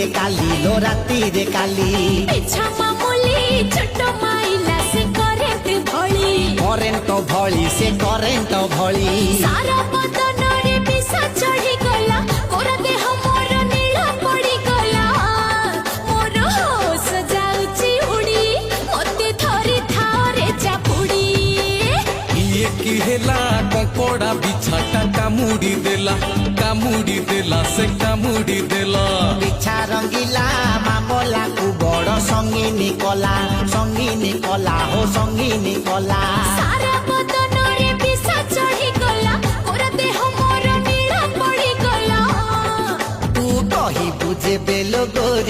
रे काली लो राती रे काली पिछा मामूली छोट माइला से करेंट भली करेंट भली सारा बदन रे बिसा चढ़ी गला मोरा देह मोर नीला पड़ी गला मोर होश जाउची उड़ी मते थरी थारे चापुड़ी ये की हेला कंकोड़ा बिछाटा कामुड़ी देला से कामुड़ी देला पिछा रंगीला मामला कु बड़ संगीनी कला हो संगीनी कला सारा बदन रे बिसा चढ़ी गला मोरा देह मोर नीला पड़ी गला तू कही बुझे बेलो गोरी